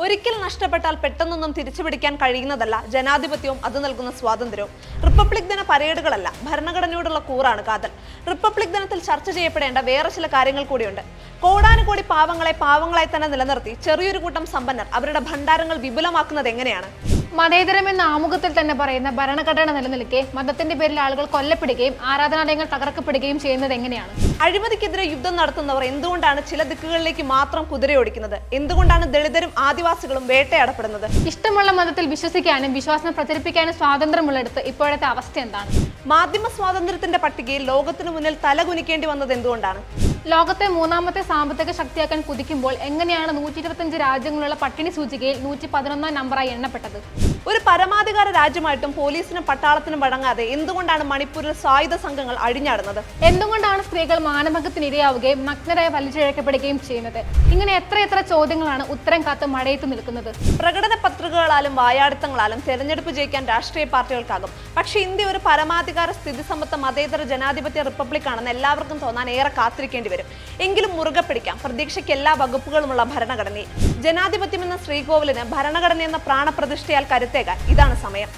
ഒരിക്കൽ നഷ്ടപ്പെട്ടാൽ പെട്ടെന്നൊന്നും തിരിച്ചുപിടിക്കാൻ കഴിയുന്നതല്ല ജനാധിപത്യവും അത് നൽകുന്ന സ്വാതന്ത്ര്യവും. റിപ്പബ്ലിക് ദിന പരേഡുകളല്ല, ഭരണഘടനയോടുള്ള കൂറാണ് കാതൽ. റിപ്പബ്ലിക് ദിനത്തിൽ ചർച്ച ചെയ്യപ്പെടേണ്ട വേറെ ചില കാര്യങ്ങൾ കൂടിയുണ്ട്. കോടാനുകോടി പാവങ്ങളെ പാവങ്ങളായി തന്നെ നിലനിർത്തി ചെറിയൊരു കൂട്ടം സമ്പന്നർ അവരുടെ ഭണ്ഡാരങ്ങൾ വിപുലമാക്കുന്നത് എങ്ങനെയാണ്? മതേതരം എന്ന ആമുഖത്തിൽ തന്നെ പറയുന്ന ഭരണഘടന നിലനിൽക്കെ മതത്തിന്റെ പേരിൽ ആളുകൾ കൊല്ലപ്പെടുകയും ആരാധനാലയങ്ങൾ തകർക്കപ്പെടുകയും ചെയ്യുന്നത് എങ്ങനെയാണ്? അഴിമതിക്കെതിരെ യുദ്ധം നടത്തുന്നവർ എന്തുകൊണ്ടാണ് ചില ദിക്കുകളിലേക്ക് മാത്രം കുതിരയോടിക്കുന്നത്? എന്തുകൊണ്ടാണ് ദളിതരും ആദിവാസികളും വേട്ടയാടപ്പെടുന്നത്? ഇഷ്ടമുള്ള മതത്തിൽ വിശ്വസിക്കാനും വിശ്വാസം പ്രചരിപ്പിക്കാനും സ്വാതന്ത്ര്യമുള്ളിടത്ത് ഇപ്പോഴത്തെ അവസ്ഥ എന്താണ്? മാധ്യമ സ്വാതന്ത്ര്യത്തിന്റെ പട്ടികയിൽ ലോകത്തിനു മുന്നിൽ തലകുനിക്കേണ്ടി വന്നത് എന്തുകൊണ്ടാണ്? ലോകത്തെ മൂന്നാമത്തെ സാമ്പത്തിക ശക്തിയാക്കാൻ കുതിക്കുമ്പോൾ എങ്ങനെയാണ് 125 രാജ്യങ്ങളുള്ള പട്ടിണി സൂചികയിൽ 111 നമ്പറായി എണ്ണപ്പെട്ടത്? ഒരു പരമാധികാര രാജ്യമായിട്ടും പോലീസിനും പട്ടാളത്തിനും വഴങ്ങാതെ എന്തുകൊണ്ടാണ് മണിപ്പൂരിൽ സായുധ സംഘങ്ങൾ അഴിഞ്ഞാടുന്നത്? എന്തുകൊണ്ടാണ് സ്ത്രീകൾ മാനഭംഗത്തിന് ഇരയാവുകയും നഗ്നരായി വലിച്ചിഴക്കപ്പെടുകയും ചെയ്യുന്നത്? ഇങ്ങനെ എത്രയെത്ര ചോദ്യങ്ങളാണ് ഉത്തരം കാത്ത് മഴയത്ത് നിൽക്കുന്നത്. പ്രകടന പത്രികകളാലും വായാടിത്തങ്ങളാലും തെരഞ്ഞെടുപ്പ് ജയിക്കാൻ രാഷ്ട്രീയ പാർട്ടികൾക്കാകും. പക്ഷേ ഇന്ത്യ ഒരു പരമാധികാര സ്ഥിതിസമ്പത്ത മതേതര ജനാധിപത്യ റിപ്പബ്ലിക് ആണെന്ന് എല്ലാവർക്കും തോന്നാൻ ഏറെ കാത്തിരിക്കേണ്ടി വരും. എങ്കിലും മുറുകെ പിടിക്കാം പ്രതീക്ഷയ്ക്ക് എല്ലാ വകുപ്പുകളുമുള്ള ഭരണഘടനയിൽ. ജനാധിപത്യം എന്ന ശ്രീകോവിലിന് ഭരണഘടന എന്ന പ്രാണപ്രതിഷ്ഠയാൽ കരുത്തേകാൻ ഇതാണ് സമയം.